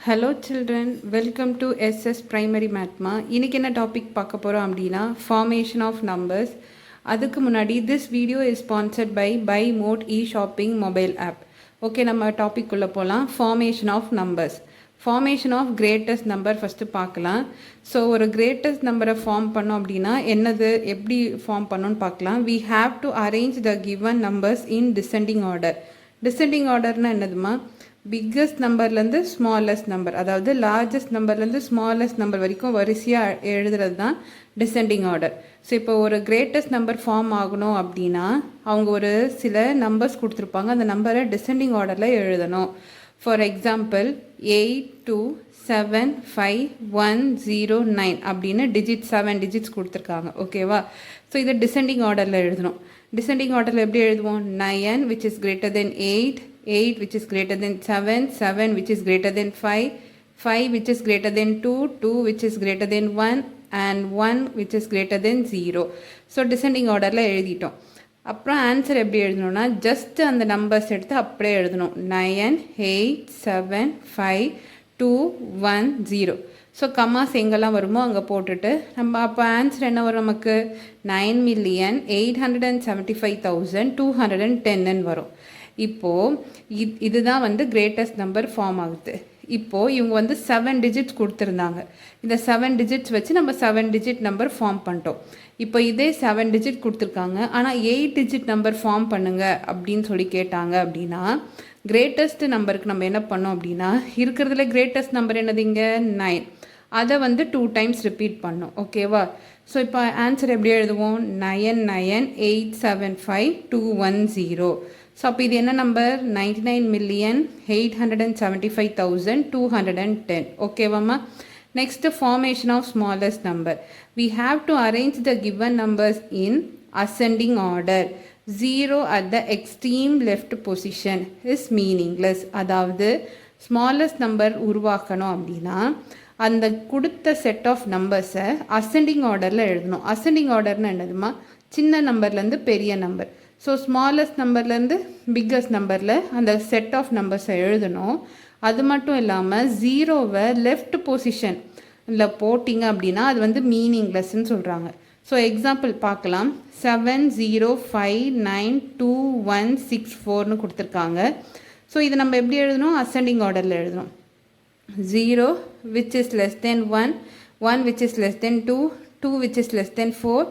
Hello children, welcome to SS primary maths. இன்றைக்கி என்ன topic பார்க்க போகிறோம் அப்படின்னா ஃபார்மேஷன் ஆஃப் நம்பர்ஸ். அதுக்கு முன்னாடி this video is sponsored by mod shopping mobile app. Okay, நம்ம டாபிக் உள்ள போகலாம். Formation of numbers. Formation of greatest number first பார்க்கலாம். ஸோ ஒரு கிரேட்டஸ்ட் நம்பரை ஃபார்ம் பண்ணோம் அப்படின்னா என்னது, எப்படி ஃபார்ம் பண்ணோன்னு பார்க்கலாம். We have to arrange the given numbers in descending order. Descending ஆர்டர்னால் என்னதுமா, பிக்கஸ்ட் நம்பர்லேருந்து ஸ்மாலஸ்ட் நம்பர், அதாவது லார்ஜஸ்ட் நம்பர்லேருந்து ஸ்மாலஸ்ட் நம்பர் வரைக்கும் வரிசையாக எழுதுறது தான் டிசெண்டிங் ஆர்டர். ஸோ இப்போ ஒரு கிரேட்டஸ்ட் நம்பர் ஃபார்ம் ஆகணும் அப்படின்னா அவங்க ஒரு சில நம்பர்ஸ் கொடுத்துருப்பாங்க, அந்த நம்பரை டிசெண்டிங் ஆர்டரில் எழுதணும். ஃபார் எக்ஸாம்பிள் 8 2 7 5 1 0 9 அப்படின்னு 7 டிஜிட்ஸ் கொடுத்துருக்காங்க. ஓகேவா? ஸோ இதை டிசெண்டிங் ஆர்டரில் எழுதணும். டிசெண்டிங் ஆர்டரில் எப்படி எழுதுவோம்? 9 which is greater than 8, 8 which is greater than 7, 7 which is greater than 5, 5 which is greater than 2, 2 which is greater than 1 and 1 which is greater than 0. So descending ஆர்டரில் எழுதிட்டோம். அப்புறம் ஆன்சர் எப்படி எழுதணும்னா ஜஸ்ட் அந்த நம்பர்ஸ் எடுத்து அப்படியே எழுதணும். 9 8 7 5 2 1 0. ஸோ கமாஸ் எங்கெல்லாம் வருமோ அங்கே போட்டுட்டு நம்ம அப்போ ஆன்சர் என்ன வரும் நமக்கு? 9,875,210 வரும். இப்போது இதுதான் வந்து கிரேட்டஸ்ட் நம்பர் ஃபார்ம் ஆகுது. இப்போது இவங்க வந்து 7 டிஜிட்ஸ் கொடுத்துருந்தாங்க. இந்த 7 டிஜிட்ஸ் வச்சு நம்ம 7 டிஜிட் நம்பர் ஃபார்ம் பண்ணிட்டோம். இப்போ இதே 7 டிஜிட் கொடுத்துருக்காங்க, ஆனால் 8 டிஜிட் நம்பர் ஃபார்ம் பண்ணுங்க அப்படின்னு சொல்லி கேட்டாங்க. அப்படின்னா கிரேட்டஸ்ட் நம்பருக்கு நம்ம என்ன பண்ணோம் அப்படின்னா, இருக்கிறதுல கிரேட்டஸ்ட் நம்பர் என்னது இங்கே 9, அதை வந்து 2 டைம்ஸ் ரிப்பீட் பண்ணோம். ஓகேவா? ஸோ இப்போ ஆன்சர் எப்படி எழுதுவோம்? 99,875,210. ஸோ அப்போ இது என்ன நம்பர்? 99,875,210. ஓகேவாம்மா? Next formation of smallest number. We have to arrange the given numbers in ascending order. 0 at the extreme left position is meaningless. அதாவது ஸ்மாலஸ்ட் நம்பர் உருவாக்கணும் அப்படின்னா அந்த கொடுத்த செட் ஆஃப் நம்பர்ஸை அசெண்டிங் ஆர்டரில் எழுதணும். அசெண்டிங் ஆர்டர்னு என்னதுமா, சின்ன நம்பர்லேருந்து பெரிய நம்பர். ஸோ ஸ்மாலஸ்ட் நம்பர்லேருந்து பிக்கஸ்ட் நம்பரில் அந்த செட் ஆஃப் நம்பர்ஸை எழுதணும். அது மட்டும் இல்லாமல் 0வை லெஃப்ட் பொசிஷனில் போட்டிங்க அப்படின்னா அது வந்து மீனிங்லெஸ்ன்னு சொல்கிறாங்க. ஸோ எக்ஸாம்பிள் பார்க்கலாம். 7 0 5 9 2 1 6 4னு கொடுத்துருக்காங்க. ஸோ இது நம்ம எப்படி எழுதணும்? அசெண்டிங் ஆர்டரில் எழுதணும். 0 which is less than 1, 1 which is less than 2, 2 which is less than 4,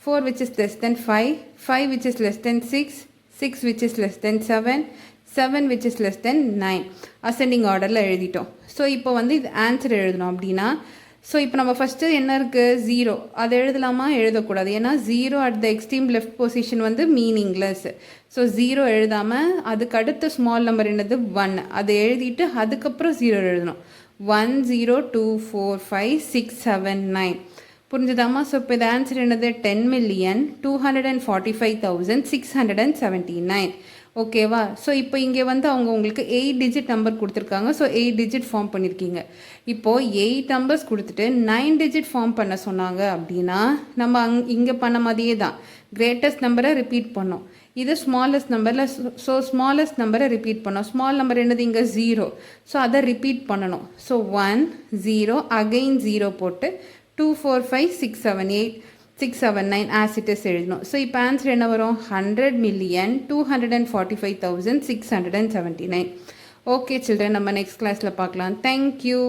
4 which is less than 5, 5 which is less than 6, 6 which is less than 7, 7 which is less than 9. Ascending ஆர்டரில் எழுதிட்டோம். So இப்போ வந்து இது answer எழுதணும் அப்படின்னா, so இப்போ நம்ம first என்ன இருக்குது? 0. அதை எழுதலாமா? எழுதக்கூடாது. ஏன்னா 0 at the extreme left position வந்து மீனிங்லெஸ். ஸோ 0 எழுதாமல் அதுக்கு அடுத்த ஸ்மால் நம்பர் என்னது? 1. அதை எழுதிட்டு அதுக்கப்புறம் 0 எழுதணும். 1 0 2 4 5 6 7 9. புரிஞ்சுதாம்மா? ஸோ இப்போ இது ஆன்சர் என்னது? 10,245,679. ஓகேவா? ஸோ இப்போ இங்கே வந்து அவங்க உங்களுக்கு 8 டிஜிட் நம்பர் கொடுத்துருக்காங்க. ஸோ 8 டிஜிட் ஃபார்ம் பண்ணியிருக்கீங்க. இப்போது 8 நம்பர்ஸ் கொடுத்துட்டு 9 டிஜிட் ஃபார்ம் பண்ண சொன்னாங்க அப்படின்னா நம்ம இங்கே பண்ண மாதிரியே தான் கிரேட்டஸ்ட் நம்பரை ரிப்பீட் பண்ணோம். இது ஸ்மாலஸ்ட் நம்பரில். ஸோ ஸ்மாலஸ்ட் நம்பரை ரிப்பீட் பண்ணோம். ஸ்மால் நம்பர் என்னது இங்கே? 0. ஸோ அதை ரிப்பீட் பண்ணணும். ஸோ 1 0 அகெயின் 0 போட்டு 2 4 5 6 7 8 6 7 9 as it is எழுதணும். ஸோ இப்போ ஆன்சர் என்ன வரும்? 100,245,679. ஓகே சில்ட்ரன், நம்ம நெக்ஸ்ட் கிளாஸில் பார்க்கலாம். தேங்க்யூ.